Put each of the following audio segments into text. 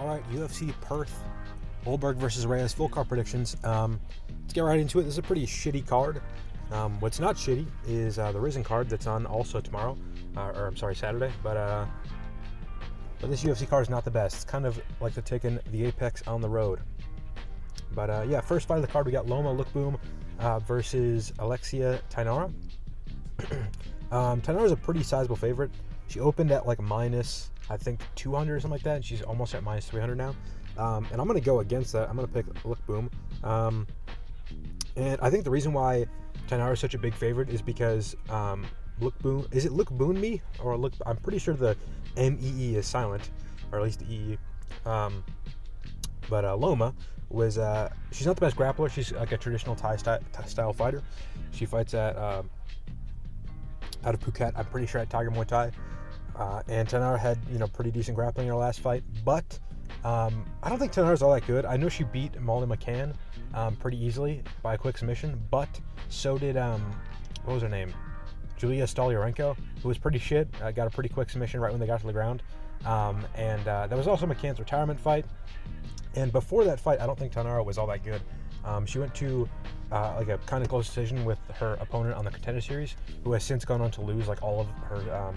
All right, UFC Perth, Ulberg versus Reyes, full card predictions. Let's get right into it. This is a pretty shitty card. What's not shitty is the Risen card that's on also tomorrow, Saturday. But this UFC card is not the best. It's kind of like they're taking the Apex on the road. But yeah, first fight of the card, we got Loma Lookboonmee versus Alexia Thainara. Thainara is a pretty sizable favorite. She opened at like minus, I think, 200 or something like that, and she's almost at minus 300 now. And I'm going to go against that. I'm going to pick Lookboonmee. And I think the reason why Thainara is such a big favorite is because is it Lookboonmee? Or look? I'm pretty sure the M-E-E is silent, or at least the E-E. But Loma was, she's not the best grappler. She's like a traditional Thai style fighter. She fights at, out of Phuket, I'm pretty sure at Tiger Muay Thai. And Thainara had, pretty decent grappling in her last fight. But I don't think Thainara's all that good. I know she beat Molly McCann pretty easily by a quick submission. But so did, what was her name? Julia Stoliarenko, who was pretty shit. Got a pretty quick submission right when they got to the ground. And that was also McCann's retirement fight. And before that fight, I don't think Thainara was all that good. She went to like a kind of close decision with her opponent on the Contender Series, who has since gone on to lose like all of her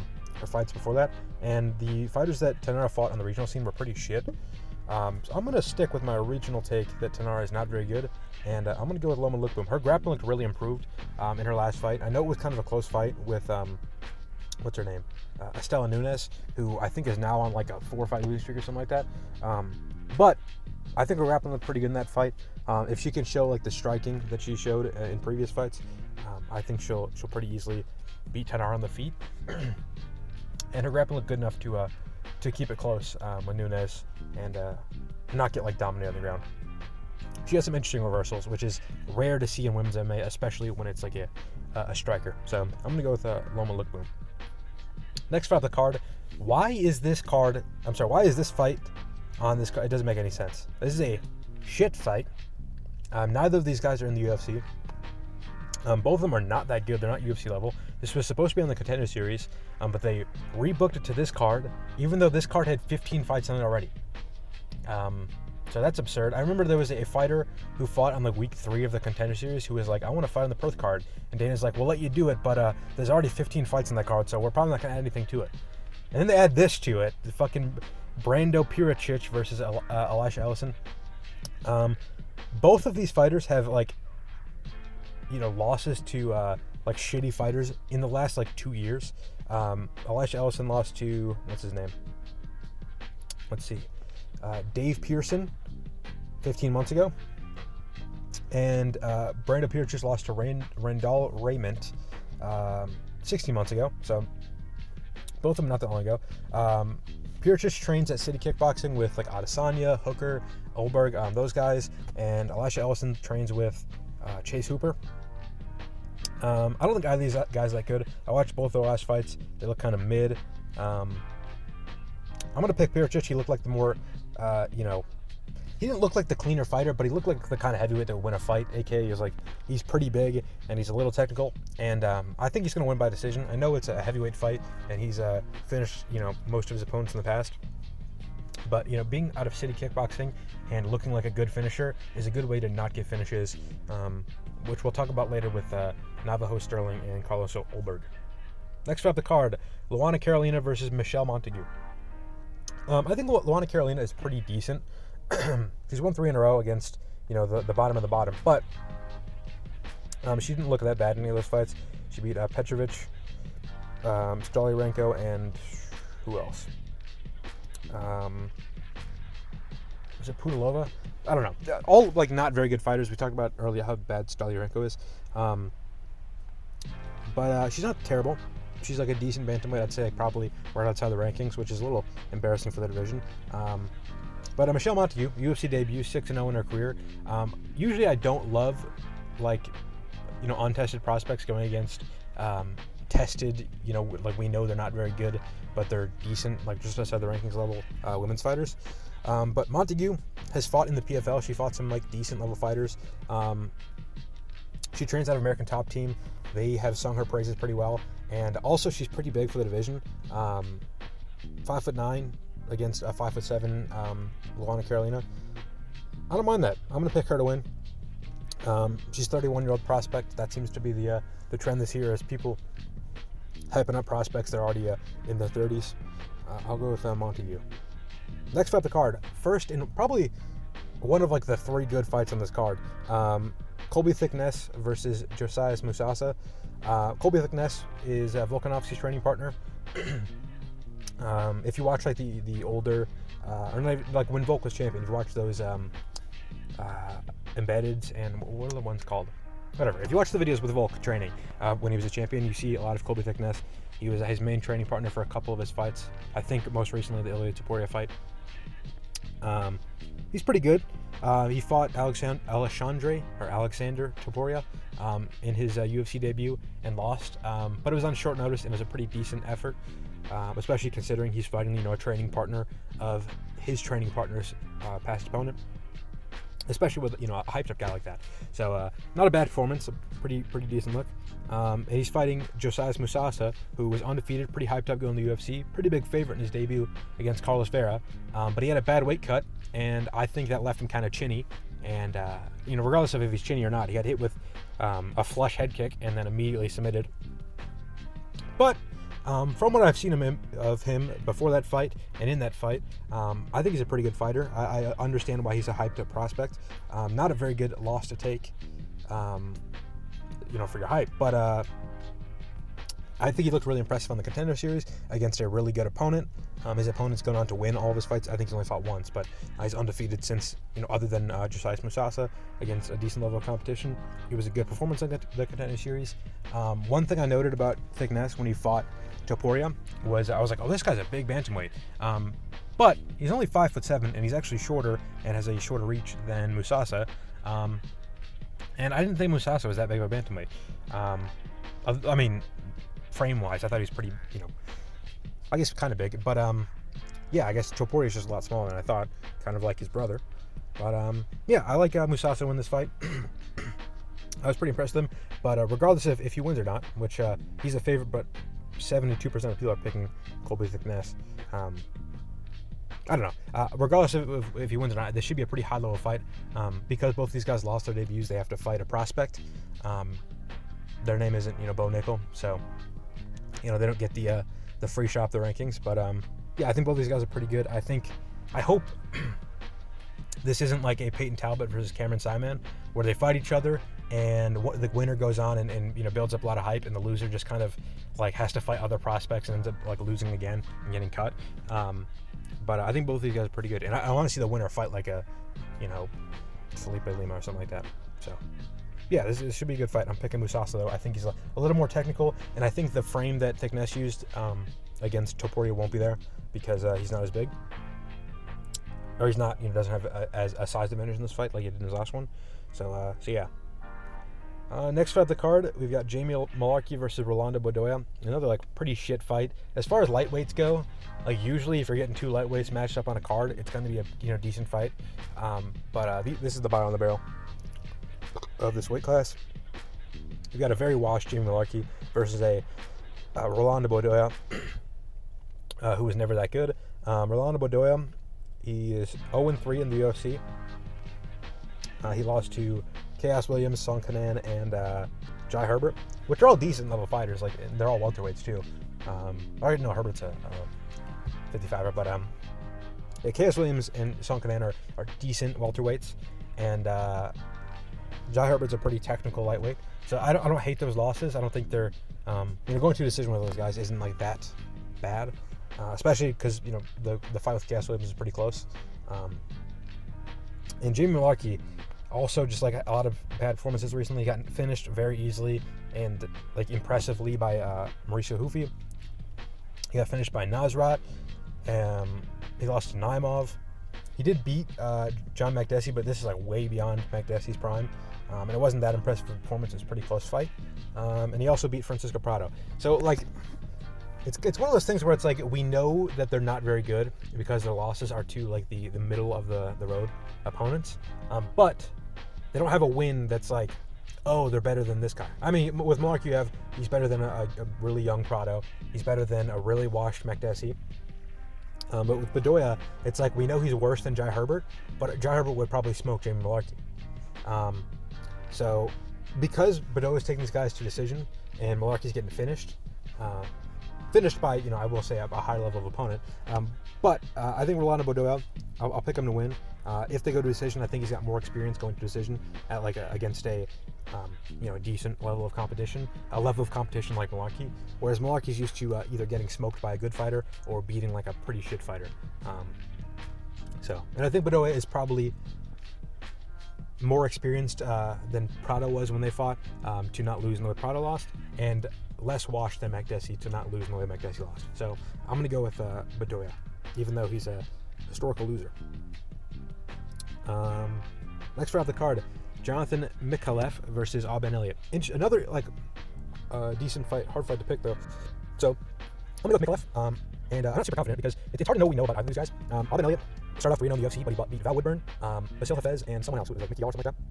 fights before that. And the fighters that Thainara fought on the regional scene were pretty shit. So I'm going to stick with my original take that Thainara is not very good, and I'm going to go with Loma Lookboonmee. Her grappling looked really improved in her last fight. I know it was kind of a close fight with, what's her name? Estela Nunes, who I think is now on like a 4 fight losing streak or something like that. But I think her grappling looked pretty good in that fight. If she can show like the striking that she showed in previous fights, I think she'll pretty easily beat Thainara on the feet. And her grappling looked good enough to keep it close with Nunes and not get like dominated on the ground. She has some interesting reversals, which is rare to see in women's MMA, especially when it's like a striker. So I'm going to go with Loma Lookboonmee. Next fight of the card. Why is this fight on this card? It doesn't make any sense. This is a shit fight. Neither of these guys are in the UFC. Both of them are not that good. They're not UFC level. This was supposed to be on the Contender Series, but they rebooked it to this card, even though this card had 15 fights on it already. So that's absurd. I remember there was a fighter who fought on like week 3 of the Contender Series who was like, I want to fight on the Perth card. And Dana's like, we'll let you do it, but there's already 15 fights on that card, so we're probably not going to add anything to it. And then they add this to it, the fucking Brando Pericic versus Elisha Ellison. Both of these fighters have like, losses to like shitty fighters in the last like 2 years. Elisha Ellison lost to, what's his name? Let's see. Dave Pearson 15 months ago. And Brando Pericic lost to Randall Raymond 16 months ago. So both of them not that long ago. Pericic trains at City Kickboxing with like Adesanya, Hooker, Ulberg, those guys. And Elisha Ellison trains with Chase Hooper. I don't think either of these guys are that good. I watched both their last fights. They look kind of mid. I'm going to pick Pericic. He looked like the more, he didn't look like the cleaner fighter, but he looked like the kind of heavyweight that would win a fight. AKA, he's pretty big and he's a little technical. And I think he's going to win by decision. I know it's a heavyweight fight and he's finished, most of his opponents in the past. But, being out of City Kickboxing and looking like a good finisher is a good way to not get finishes, which we'll talk about later with Navajo, Stirling, and Carlos Ulberg. Next up the card, Luana Carolina versus Michelle Montague. I think Luana Carolina is pretty decent. She's won 3 in a row against, the bottom of the bottom. But she didn't look that bad in any of those fights. She beat Petrovic, Stoliarenko, and who else? Was it Pudilova? I don't know. All like not very good fighters. We talked about earlier how bad Stoliarenko is. But she's not terrible. She's like a decent bantamweight. I'd say like probably right outside the rankings, which is a little embarrassing for the division. But Michelle Montague, UFC debut, 6-0 in her career. Usually I don't love like, untested prospects going against tested, like we know they're not very good, but they're decent, like just outside the rankings level women's fighters. But Montague has fought in the PFL. She fought some like decent level fighters. She trains out of American Top Team. They have sung her praises pretty well. And also she's pretty big for the division. 5'9", against a 5'7" Luana Carolina. I don't mind that. I'm going to pick her to win. She's a 31-year-old prospect. That seems to be the trend this year, as people hyping up prospects that are already in their 30s. I'll go with Montague. Next fight the card. First in probably one of like the 3 good fights on this card. Colby Thicknesse versus Josias Musasa. Colby Thicknesse is Volkanovski's training partner. If you watch like the older, or like when Volk was champion, if you watch those embeddeds and what are the ones called? Whatever. If you watch the videos with Volk training when he was a champion, you see a lot of Colby Thicknesse. He was his main training partner for a couple of his fights. I think most recently the Elliott fight. He's pretty good. He fought Alexander Topuria in his UFC debut and lost, but it was on short notice and it was a pretty decent effort, especially considering he's fighting a training partner of his training partner's past opponent, especially with a hyped up guy like that. So not a bad performance, a pretty decent look. And he's fighting Josias Musasa, who was undefeated, pretty hyped up going to the UFC, pretty big favorite in his debut against Carlos Vera, but he had a bad weight cut, and I think that left him kind of chinny. And regardless of if he's chinny or not, he got hit with a flush head kick and then immediately submitted. But from what I've seen of him before that fight and in that fight, I think he's a pretty good fighter. I understand why he's a hyped up prospect. Not a very good loss to take, for your hype, but I think he looked really impressive on the Contender Series against a really good opponent. His opponent's gone on to win all of his fights. I think he's only fought once, but he's undefeated since, other than Josias Musasa against a decent level of competition. It was a good performance on the Contender Series. One thing I noted about Thicknesse when he fought Topuria was I was like, oh, this guy's a big bantamweight. But he's only 5'7", and he's actually shorter and has a shorter reach than Musasa. And I didn't think Musasa was that big of a bantamweight. I mean, frame-wise, I thought he was pretty, I guess kind of big. But, yeah, I guess Topuria is just a lot smaller than I thought, kind of like his brother. But, yeah, I like Musasa to win this fight. I was pretty impressed with him. But regardless of if he wins or not, which he's a favorite, but 72% of people are picking Colby Thicknesse. I don't know. Regardless of if he wins or not, this should be a pretty high-level fight. Because both these guys lost their debuts, they have to fight a prospect. Their name isn't, Bo Nickel, so they don't get the free shot of the rankings. But yeah, I think both these guys are pretty good. I hope this isn't like a Peyton Talbot versus Cameron Simon, where they fight each other and the winner goes on and builds up a lot of hype, and the loser just kind of like has to fight other prospects and ends up like losing again and getting cut. But I think both of these guys are pretty good, and I want to see the winner fight like a Felipe Lima or something like that. So yeah, this should be a good fight. I'm picking Musasa though. I think he's a little more technical, and I think the frame that Thicknesse used against Topuria won't be there because he's not as big, or he's not, doesn't have a size advantage in this fight like he did in his last one. So yeah. Next fight of the card, we've got Jamie Mullarkey versus Rolando Bedoya. Another like pretty shit fight. As far as lightweights go, like usually if you're getting 2 lightweights matched up on a card, it's going to be a decent fight. But this is the bottom of the barrel of this weight class. You've got a very washed Jamie Mullarkey versus a Rolando Bedoya, who was never that good. Rolando Bedoya, he is 0-3 in the UFC. He lost to Chaos Williams, Song Kanan, and Jai Herbert, which are all decent level fighters. Like, they're all welterweights too. I know Herbert's a 55er, but yeah, Chaos Williams and Song Kanan are decent welterweights, and Jai Herbert's a pretty technical lightweight. So I don't hate those losses. I don't think they're going to a decision with those guys isn't like that bad, especially because the fight with Chaos Williams is pretty close. And Jamie Mullarkey also just like a lot of bad performances recently. He got finished very easily and like impressively by Mauricio Hufi. He got finished by Nasrat. He lost to Naimov. He did beat John Makdessi, but this is like way beyond Makdessi's prime. And it wasn't that impressive a performance. It was a pretty close fight. And he also beat Francisco Prado. So like it's one of those things where it's like we know that they're not very good because their losses are to like the middle of the road opponents. But they don't have a win that's like, oh, they're better than this guy. I mean, with Mullarkey, he's better than a really young Prado. He's better than a really washed Makdessi. But with Bedoya, it's like we know he's worse than Jai Herbert, but Jai Herbert would probably smoke Jamie Mullarkey. So because Bedoya's taking these guys to decision and Mullarkey's getting finished by, I will say a high level of opponent. But I think Rolando Bedoya, I'll pick him to win. If they go to decision, I think he's got more experience going to decision at against a decent level of competition, a level of competition like Mullarkey. Whereas Mullarkey's used to either getting smoked by a good fighter or beating like a pretty shit fighter. And I think Bedoya is probably more experienced than Prado was when they fought, to not lose in the way Prado lost, and less washed than Makdessi to not lose in the way Makdessi lost. So I'm going to go with Bedoya, even though he's a historical loser. Next fight off the card, Jonathan Micallef versus Oban Elliott. Another decent fight, hard fight to pick though. So I'm going to go with Micallef, and I'm not super confident because it's hard to know what we know about either of these guys. Oban Elliott started off 3-0 in the UFC, but he beat Val Woodburn, Basil Hafez, and someone else who was like Mickey Yall or something like that.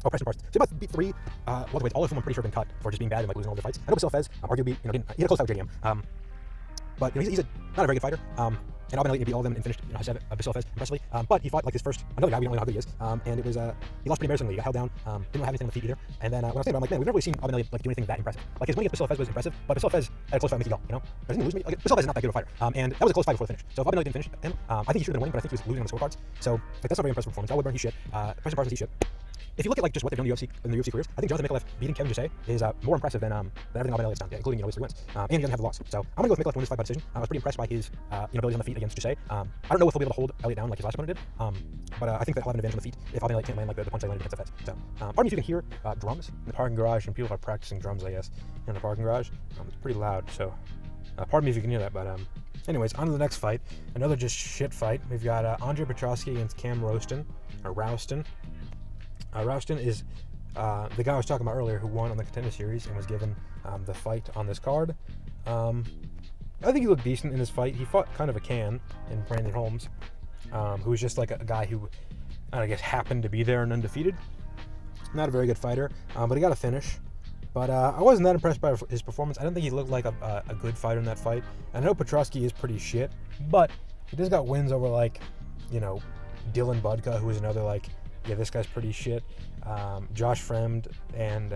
Oh, Preston Parsons. So he about beat 3 welterweights, all of whom I'm pretty sure have been cut for just being bad and losing all their fights. I know Basil Hafez, arguably, he had a close fight with JDM. But he's not a very good fighter. And Oban Elliott beat all of them and finished Basil Hafez impressively. But he fought like his first another guy we don't know how good he is. And it was he lost pretty embarrassingly. He got held down. Didn't really have anything on the feet either. And then when I was thinking about it, I'm like, man, we've never really seen Oban Elliott do anything that impressive. Like his winning against Basil Hafez was impressive, but Basil Hafez had a close fight with Mickey Gall, But didn't he lose me? Basil Hafez is not that good of a fighter. And that was a close fight before the finish. So if Oban Elliott didn't finish him, I think he should have been winning, but I think he was losing on the scorecards. So that's not a very impressive performance. Val Woodburn, he's shit. Preston Parsons, he's shit. If you look at just what they've done in the UFC careers, I think Jonathan Micallef beating Kevin Jose is more impressive than everything Oban Elliott's done, including his 3 wins. And he doesn't have the loss. So I'm gonna go with Micallef to win this fight by decision. I was pretty impressed by his abilities on the feet against Jose. I don't know if he'll be able to hold Elliott down like his last opponent did. But I think that he'll have an advantage on the feet if Oban Elliott can't land like the punch they landed against Hafez. So pardon me if you can hear drums in the parking garage, and people are practicing drums, I guess, in the parking garage. It's pretty loud, so pardon me if you can hear that. But anyways, on to the next fight. Another just shit fight. We've got Andre Petroski against Rowston. Rowston is the guy I was talking about earlier who won on the Contender Series and was given the fight on this card. I think he looked decent in his fight. He fought kind of a can in Brandon Holmes, who was just like a guy who, I guess, happened to be there and undefeated. Not a very good fighter, but he got a finish. But I wasn't that impressed by his performance. I don't think he looked like a good fighter in that fight. And I know Petroski is pretty shit, but he just got wins over Dylan Budka, who was another this guy's pretty shit. Josh Fremd, and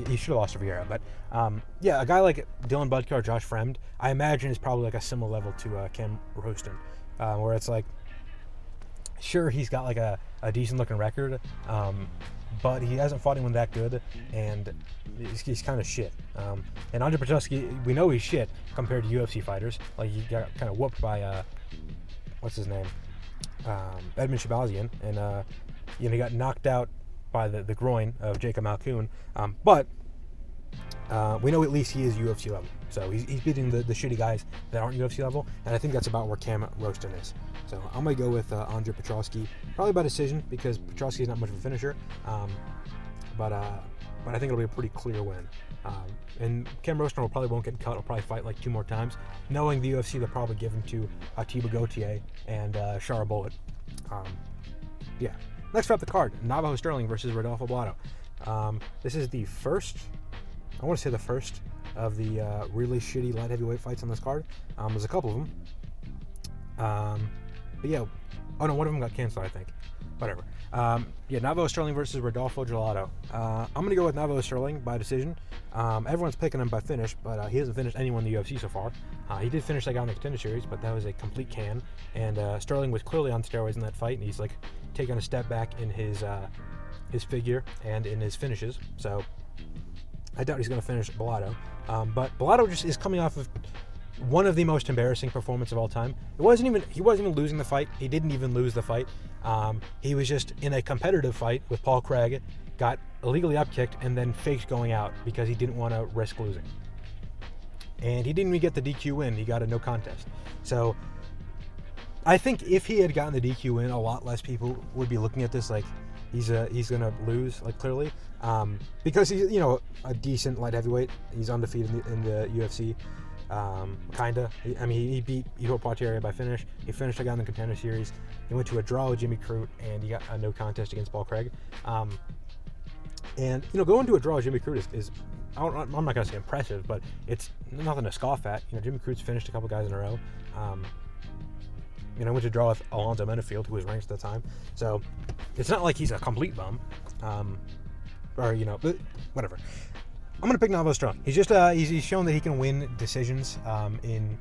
he should have lost to Vieira. But a guy like Dylan Budka or Josh Fremd, I imagine is probably a similar level to Rowston, where it's sure, he's got a decent looking record, but he hasn't fought anyone that good, and he's kind of shit. And Andre Petroski, we know he's shit compared to UFC fighters. He got kind of whooped by what's his name? Edmund Shabazian, and he got knocked out by the groin of Jacob Malkoon, but we know at least he is UFC level, so he's beating the shitty guys that aren't UFC level, and I think that's about where Rowston is. So I'm going to go with Andre Petroski, probably by decision, because Petroski is not much of a finisher, but I think it'll be a pretty clear win. And Rowston probably won't get cut. He'll probably fight 2 more times. Knowing the UFC, they'll probably give him to Atiba Gauthier and Shara Bullet. Next up the card, Navajo Stirling versus Rodolfo Bellato. This is the first of the really shitty light heavyweight fights on this card. There's a couple of them. One of them got canceled, I think. Whatever. Navajo Stirling versus Rodolfo Bellato. I'm going to go with Navajo Stirling by decision. Everyone's picking him by finish, but he hasn't finished anyone in the UFC so far. He did finish that guy in the Contender Series, but that was a complete can. And Stirling was clearly on steroids in that fight, and he's taking a step back in his figure and in his finishes. So I doubt he's going to finish Bellato. But Bellato just is coming off of one of the most embarrassing performances of all time. He wasn't even losing the fight. He didn't even lose the fight. He was just in a competitive fight with Paul Craig, got illegally upkicked, and then faked going out because he didn't want to risk losing. And he didn't even get the DQ win. He got a no contest. So I think if he had gotten the DQ win, a lot less people would be looking at this he's gonna lose clearly, because he's a decent light heavyweight. He's undefeated in the UFC. Kinda. He beat Igor Poirier by finish. He finished a guy in the Contender Series. He went to a draw with Jimmy Crute, and he got a no contest against Paul Craig. And going to a draw with Jimmy Crute is I'm not gonna say impressive, but it's nothing to scoff at. Jimmy Crute's finished a couple guys in a row. went to draw with Alonzo Menafield, who was ranked at the time. So it's not like he's a complete bum, or whatever. I'm gonna pick Navajo Sterling. He's just he's shown that he can win decisions in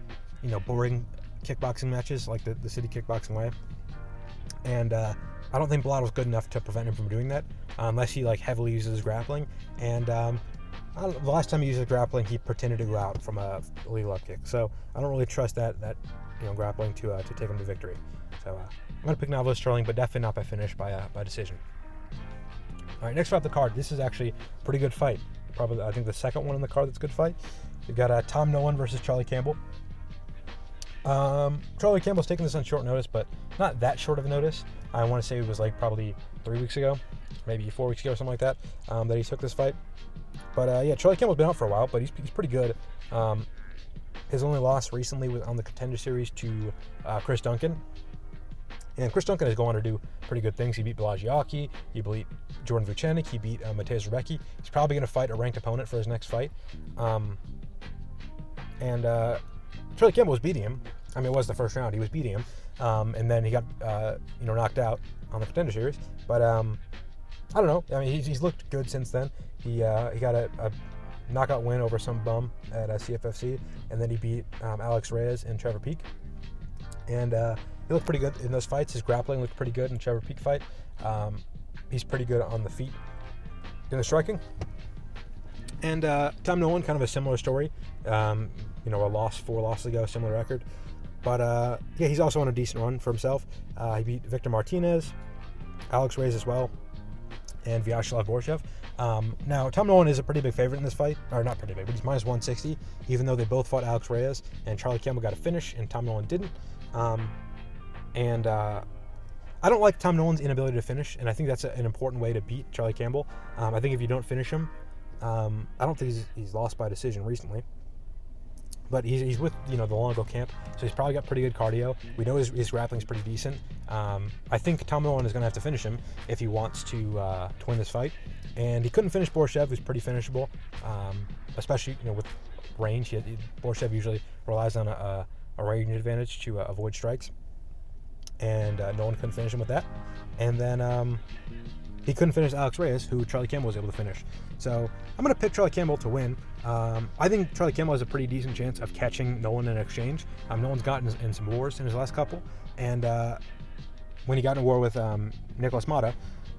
boring kickboxing matches like the city kickboxing way, and I don't think Bellato's good enough to prevent him from doing that unless he heavily uses grappling. And the last time he used grappling, he pretended to go out from a legal up kick. So I don't really trust that grappling to take him to victory. So I'm gonna pick Navajo Sterling, but definitely not by finish, by decision. All right, next fight off the card. This is actually a pretty good fight. Probably, I think, the second one on the card that's a good fight. We've got Tom Nolan versus Charlie Campbell. Charlie Campbell's taking this on short notice, but not that short of a notice. I want to say it was probably 3 weeks ago, maybe 4 weeks ago or something like that, that he took this fight. But Charlie Campbell's been out for a while, but he's pretty good. His only loss recently was on the Contender Series to Chris Duncan. And Chris Duncan is going to do pretty good things. He beat Belagiaki, he beat Jordan Vucenic, he beat Mateusz Rebecki. He's probably going to fight a ranked opponent for his next fight. Charlie Campbell was beating him. I mean, it was the first round. He was beating him. And then he got, knocked out on the Contender Series. But I don't know. I mean, he's looked good since then. He got a knockout win over some bum at CFFC. And then he beat Alex Reyes and Trevor Peek. And he looked pretty good in those fights. His grappling looked pretty good in the Trevor Peek fight. He's pretty good on the feet in the striking. And Tom Nolan, kind of a similar story. A loss 4 losses ago, similar record. But he's also on a decent run for himself. He beat Victor Martinez, Alex Reyes as well, and Vyacheslav Borshev. Now, Tom Nolan is a pretty big favorite in this fight. Or not pretty big, but he's minus 160, even though they both fought Alex Reyes, and Charlie Campbell got a finish, and Tom Nolan didn't. I don't like Tom Nolan's inability to finish, and I think that's an important way to beat Charlie Campbell. I think if you don't finish him, I don't think he's lost by decision recently. But he's with the Longo camp, so he's probably got pretty good cardio. We know his grappling's pretty decent. I think Tom Nolan is going to have to finish him if he wants to win this fight. And he couldn't finish Borshev, who's pretty finishable, especially with range. Borshev usually relies on a range advantage to avoid strikes, and Nolan couldn't finish him with that. And then he couldn't finish Alex Reyes, who Charlie Campbell was able to finish. So I'm going to pick Charlie Campbell to win. I think Charlie Campbell has a pretty decent chance of catching Nolan in exchange. Nolan's gotten in some wars in his last couple, and when he got in a war with Nicholas Mata,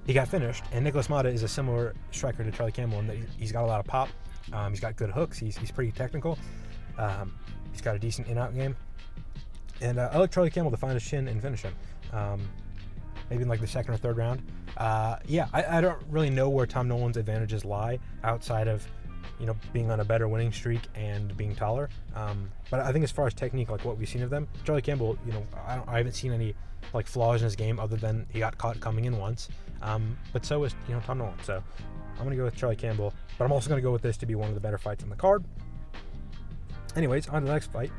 he got finished. And Nicholas Mata is a similar striker to Charlie Campbell in that he's got a lot of pop. He's got good hooks. He's pretty technical. He's got a decent in-out game. And I like Charlie Campbell to find his chin and finish him. Maybe in the second or third round. I don't really know where Tom Nolan's advantages lie outside of, being on a better winning streak and being taller. But I think as far as technique, what we've seen of them, Charlie Campbell, I haven't seen any flaws in his game other than he got caught coming in once. But so is Tom Nolan. So I'm gonna go with Charlie Campbell, but I'm also gonna go with this to be one of the better fights on the card. Anyways, on to the next fight.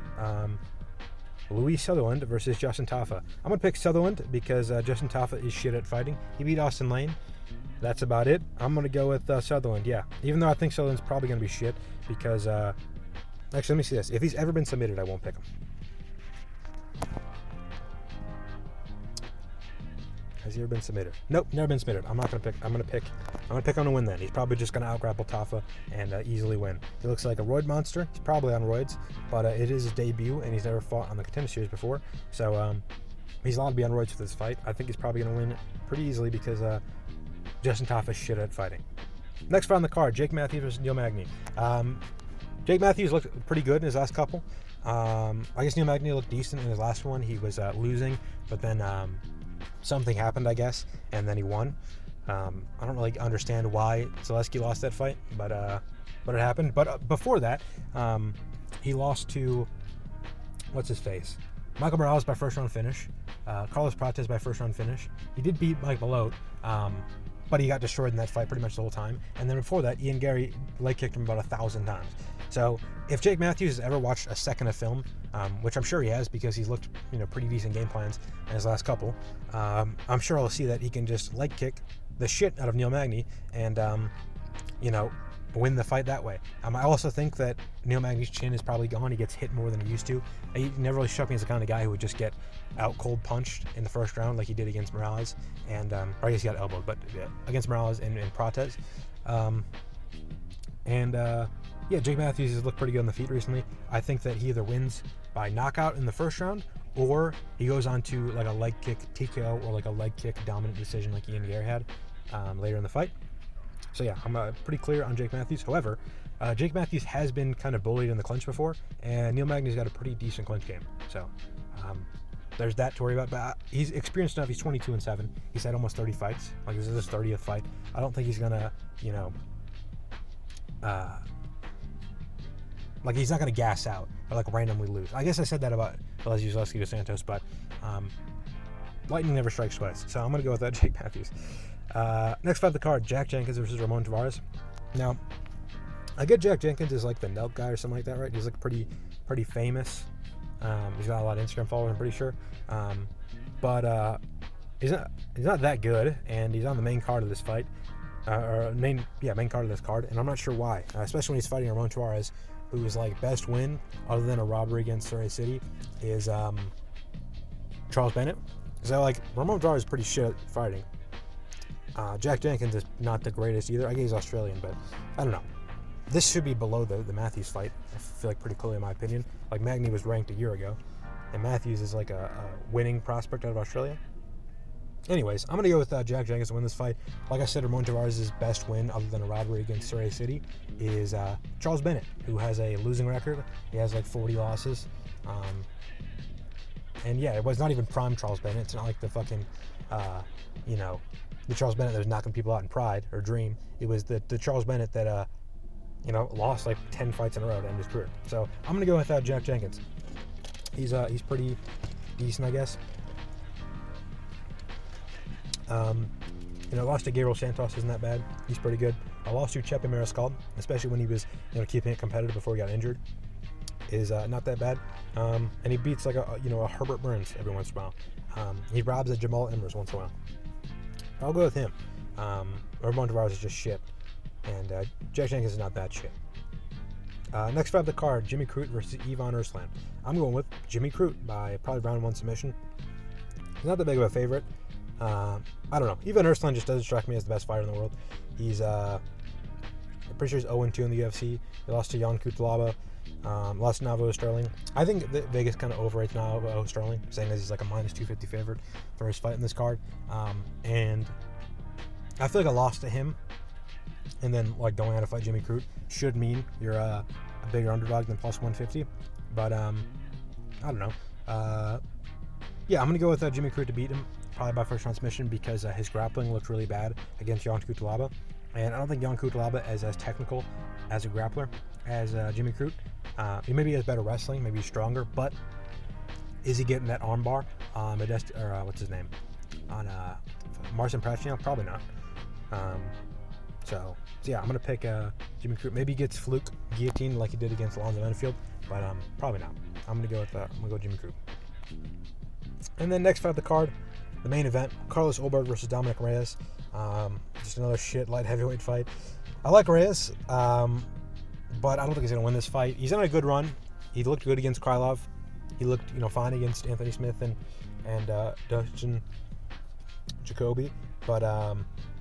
Louis Sutherland versus Justin Tafa. I'm going to pick Sutherland because Justin Tafa is shit at fighting. He beat Austin Lane. That's about it. I'm going to go with Sutherland, yeah. Even though I think Sutherland's probably going to be shit because... actually, let me see this. If he's ever been submitted, I won't pick him. Has he ever been submitted? Nope, never been submitted. I'm not going to pick. I'm going to pick him to win then. He's probably just going to out-grapple Tafa and easily win. He looks like a roid monster. He's probably on roids, but it is his debut, and he's never fought on the Contender Series before. So he's allowed to be on roids for this fight. I think he's probably going to win pretty easily because Justin Tafa is shit at fighting. Next fight on the card, Jake Matthews versus Neil Magny. Jake Matthews looked pretty good in his last couple. I guess Neil Magny looked decent in his last one. He was losing, but then... something happened, I guess, and then he won. I don't really understand why Zaleski lost that fight, but it happened. But before that, he lost to what's his face, Michael Morales by first round finish, Carlos Prates by first round finish. He did beat Mike Belote, but he got destroyed in that fight pretty much the whole time. And then before that, Ian Gary leg kicked him about 1,000 times. So if Jake Matthews has ever watched a second of film, which I'm sure he has because he's looked pretty decent game plans in his last couple, I'm sure I'll see that he can just leg kick the shit out of Neil Magny and win the fight that way. I also think that Neil Magny's chin is probably gone. He gets hit more than he used to. He never really struck me as the kind of guy who would just get out cold punched in the first round like he did against Morales, and or I guess he got elbowed, but against Morales and Prates. Jake Matthews has looked pretty good on the feet recently. I think that he either wins by knockout in the first round, or he goes on to like a leg kick TKO or like a leg kick dominant decision like Ian Gare had later in the fight. So yeah, I'm pretty clear on Jake Matthews. However, Jake Matthews has been kind of bullied in the clinch before, and Neil Magny's got a pretty decent clinch game. So there's that to worry about. But he's experienced enough. He's 22-7. He's had almost 30 fights. Like, this is his 30th fight. I don't think he's gonna, he's not gonna gas out or like randomly lose. I guess I said that about Ellison dos Santos, but lightning never strikes twice. So I'm gonna go with that, Jake Matthews. Next fight of the card, Jack Jenkins versus Ramon Tavares. Now, I get Jack Jenkins is like the Nelk guy or something like that, right? He's like pretty famous. He's got a lot of Instagram followers, I'm pretty sure. But he's not that good, and he's on the main card of this fight. Main card of this card, and I'm not sure why. Especially when he's fighting Ramon Tavares, whose like best win, other than a robbery against Surrey City, is Charles Bennett. So like Ramon Tavares is pretty shit at fighting. Jack Jenkins is not the greatest either. I guess he's Australian, but I don't know. This should be below the Matthews fight. I feel like pretty clearly in my opinion. Like Magny was ranked a year ago, and Matthews is like a winning prospect out of Australia. Anyways, I'm going to go with Jack Jenkins to win this fight. Like I said, Ramon Tavares' best win, other than a robbery against Surrey City, is Charles Bennett, who has a losing record. He has like 40 losses. And yeah, it was not even prime Charles Bennett. It's not like the fucking, the Charles Bennett that was knocking people out in Pride or Dream. It was the Charles Bennett that, lost like 10 fights in a row to end his career. So I'm going to go with Jack Jenkins. He's pretty decent, I guess. Lost to Gabriel Santos isn't that bad. He's pretty good. I lost to Chepe Mariscal, especially when he was, keeping it competitive before he got injured, is not that bad. And he beats like a Herbert Burns every once in a while. He robs a Jamal Emmers once in a while. I'll go with him. Ramon Tavares is just shit, and Jack Jenkins is not that shit. Next fight of the card, Jimmy Crute versus Ivan Ersland. I'm going with Jimmy Crute by probably round 1 submission. He's not that big of a favorite. I don't know. Ivan Ersland just doesn't strike me as the best fighter in the world. He's, I'm pretty sure he's 0-2 in the UFC. He lost to Jan Kutalaba, lost to Navajo Stirling. I think that Vegas kind of overrates Navajo Stirling, saying that he's like a minus 250 favorite for his fight in this card. And I feel like a loss to him, and then like going out to fight Jimmy Crute should mean you're a bigger underdog than plus 150. But I don't know. I'm gonna go with Jimmy Crute to beat him, probably by first round submission, because his grappling looked really bad against Jan Kutalaba, and I don't think Jan Kutalaba is as technical as a grappler as Jimmy Crute. He maybe has better wrestling, maybe he's stronger, but is he getting that armbar on what's his name, on Marcin Prachnio? Probably not. So I'm gonna pick Jimmy Crute. Maybe he gets fluke guillotine like he did against Alonzo Enfield, but probably not. I'm gonna go Jimmy Crute. And then next fight of the card, the main event, Carlos Ulberg versus Dominic Reyes. Just another shit light heavyweight fight. I like Reyes, but I don't think he's gonna win this fight. He's on a good run. He looked good against Krylov. He looked, fine against Anthony Smith and Dustin Jacoby, but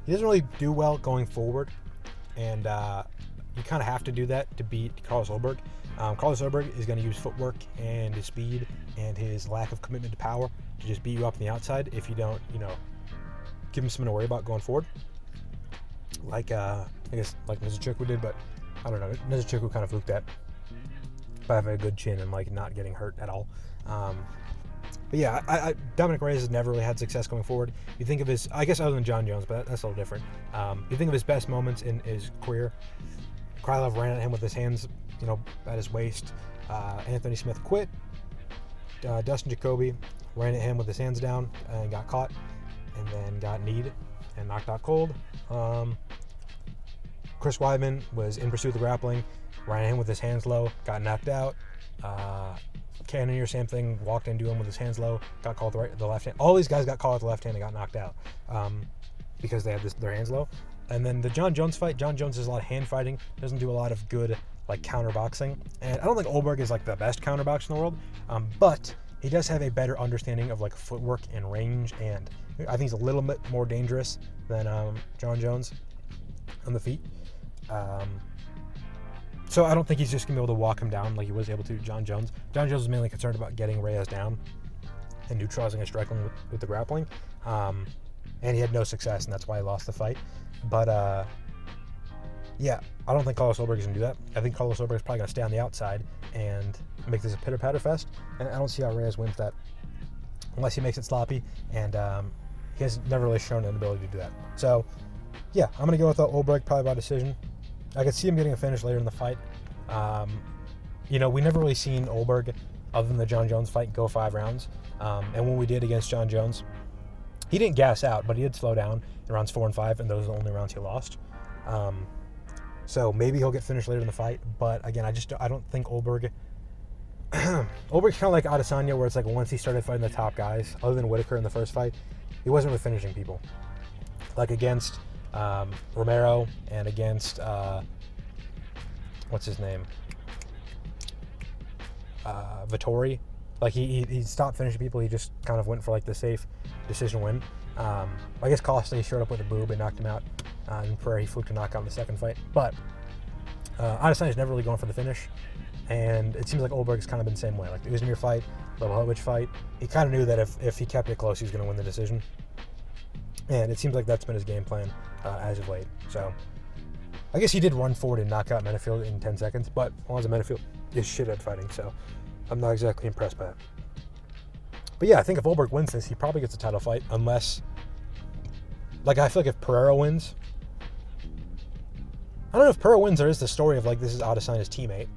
he doesn't really do well going forward, and you kind of have to do that to beat Carlos Ulberg. Carlos Ulberg is going to use footwork and his speed and his lack of commitment to power to just beat you up on the outside if you don't, give him something to worry about going forward. Like, I guess, like Mizuchukwu did, but I don't know. Mizuchukwu kind of fluked that by having a good chin and, like, not getting hurt at all. But yeah, Dominic Reyes has never really had success going forward. You think of his, I guess other than John Jones, but that's a little different. You think of his best moments in his career. Krylov ran at him with his hands, at his waist. Anthony Smith quit. Dustin Jacoby ran at him with his hands down and got caught, and then got kneed and knocked out cold. Chris Weidman was in pursuit of the grappling, ran at him with his hands low, got knocked out. Cannonier, same thing, walked into him with his hands low, got called the left hand. All these guys got called with the left hand and got knocked out because they had their hands low. And then the Jon Jones fight, Jon Jones does a lot of hand fighting, doesn't do a lot of good like counter boxing. And I don't think Ulberg is like the best counter boxer in the world, but he does have a better understanding of like footwork and range, and I think he's a little bit more dangerous than Jon Jones on the feet. So I don't think he's just going to be able to walk him down like he was able to Jon Jones. Jon Jones was mainly concerned about getting Reyes down and neutralizing his striking with the grappling. And he had no success, and that's why he lost the fight. But, yeah, I don't think Carlos Ulberg is going to do that. I think Carlos Ulberg is probably going to stay on the outside and make this a pitter-patter fest. And I don't see how Reyes wins that unless he makes it sloppy. And he has never really shown an ability to do that. So, yeah, I'm going to go with Ulberg probably by decision. I could see him getting a finish later in the fight. We never really seen Ulberg, other than the Jon Jones fight, go 5 rounds. And when we did against Jon Jones, he didn't gas out, but he did slow down in rounds 4 and 5, and those are the only rounds he lost. So maybe he'll get finished later in the fight. But again, I don't think Ulberg. Ulberg's kind of like Adesanya, where it's like once he started fighting the top guys, other than Whitaker in the first fight, he wasn't really finishing people. Like against Romero and against what's his name, Vettori. Like he stopped finishing people. He just kind of went for like the safe decision win. I guess Costa, he showed up with a boob and knocked him out. And Pereira, he fluked a knockout in the second fight. But Adesanya's never really going for the finish. And it seems like Ulberg's kind of been the same way. Like the Uzmir fight, the Blachowicz fight, he kind of knew that if he kept it close, he was going to win the decision. And it seems like that's been his game plan as of late. So I guess he did run forward and knock out Menafield in 10 seconds, but Alonzo Menafield is shit at fighting, so I'm not exactly impressed by that. But yeah, I think if Ulberg wins this, he probably gets a title fight, unless, like, I feel like if Pereira wins, I don't know if Pereira wins, there is the story of, like, this is Adesanya's teammate,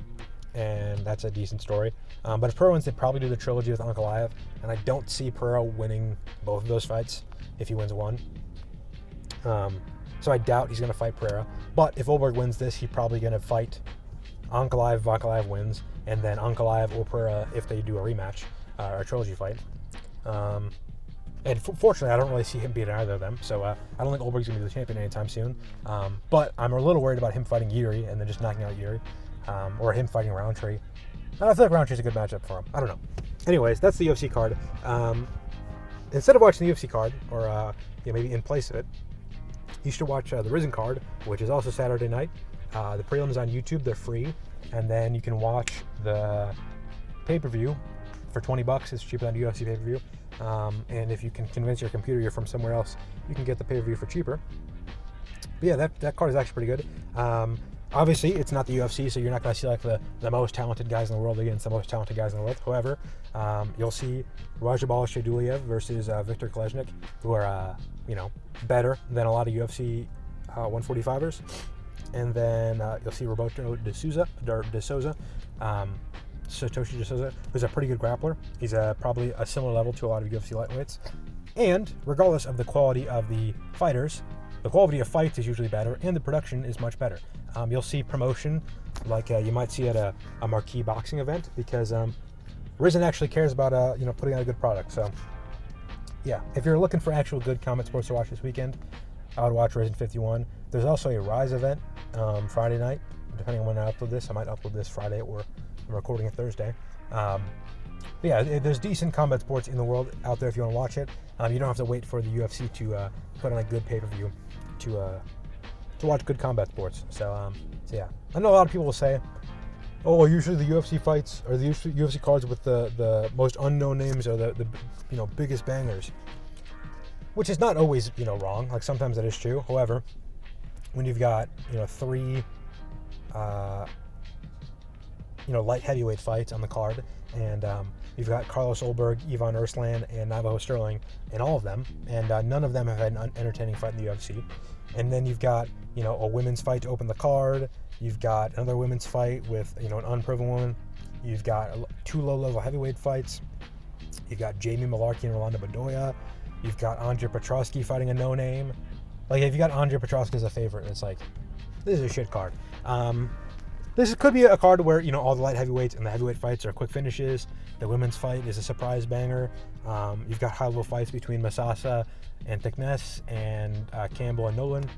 and that's a decent story. But if Pereira wins, they'd probably do the trilogy with Micallef, and I don't see Pereira winning both of those fights if he wins one. So I doubt he's going to fight Pereira. But if Ulberg wins this, he's probably going to fight Micallef. Micallef wins, and then Micallef or Pereira if they do a rematch or a trilogy fight. And fortunately, I don't really see him beating either of them. So I don't think Ulberg's going to be the champion anytime soon. But I'm a little worried about him fighting Yuri and then just knocking out Yuri, or him fighting Roundtree. And I feel like Roundtree's a good matchup for him. I don't know. Anyways, that's the UFC card. Instead of watching the UFC card, or maybe in place of it, you should watch the Risen card, which is also Saturday night. The prelims on YouTube, they're free. And then you can watch the pay-per-view for $20. It's cheaper than the UFC pay-per-view. And if you can convince your computer you're from somewhere else, you can get the pay-per-view for cheaper. But yeah, that card is actually pretty good. Obviously, it's not the UFC, so you're not going to see like the most talented guys in the world against the most talented guys in the world. However, you'll see Rajabal Shaduliev versus Victor Klesnik, who are better than a lot of UFC 145ers. And then you'll see Roberto De Souza, Satoshi De Souza, who's a pretty good grappler. He's probably a similar level to a lot of UFC lightweights. And regardless of the quality of the fighters, the quality of fights is usually better, and the production is much better. You'll see promotion like you might see at a marquee boxing event, because Risen actually cares about putting out a good product. So yeah, if you're looking for actual good combat sports to watch this weekend, I would watch Risen 51. There's also a Rise event Friday night. Depending on when I upload this, I might upload this Friday, or I'm recording it Thursday. But yeah, there's decent combat sports in the world out there if you want to watch it. You don't have to wait for the UFC to put on a good pay-per-view to watch good combat sports. So yeah, I know a lot of people will say, oh, usually the UFC fights or the UFC cards with the most unknown names are the biggest bangers, which is not always wrong. Like sometimes that is true. However, when you've got 3 light heavyweight fights on the card, and you've got Carlos Ulberg, Ivan Erslan, and Navajo Stirling in all of them, and none of them have had an entertaining fight in the UFC. And then you've got a women's fight to open the card. You've got another women's fight with an unproven woman. You've got 2 low-level heavyweight fights. You've got Jamie Mullarkey and Rolando Bedoya. You've got Andre Petroski fighting a no-name. Like, if you got Andre Petroski as a favorite, it's like, this is a shit card. This could be a card where, all the light heavyweights and the heavyweight fights are quick finishes. The women's fight is a surprise banger. You've got high-level fights between Musasa and Thicknesse and Campbell and Nolan.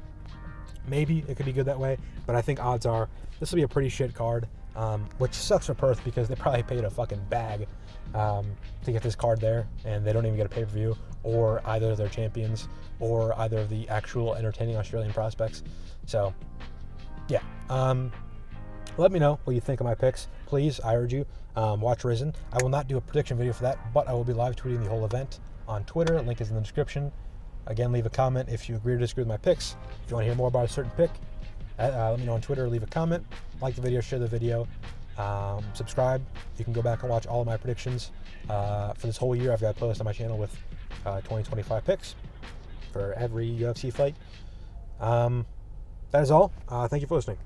maybe it could be good that way, but I think odds are this will be a pretty shit card, which sucks for Perth because they probably paid a fucking bag to get this card there, and they don't even get a pay-per-view, or either of their champions, or either of the actual entertaining Australian prospects. So, yeah. Let me know what you think of my picks. Please, I urge you, watch Risen. I will not do a prediction video for that, but I will be live tweeting the whole event on Twitter. Link is in the description. Again, leave a comment if you agree or disagree with my picks. If you want to hear more about a certain pick, let me know on Twitter. Leave a comment. Like the video, share the video. Subscribe. You can go back and watch all of my predictions for this whole year. I've got a playlist on my channel with 2025 picks for every UFC fight. That is all. Thank you for listening.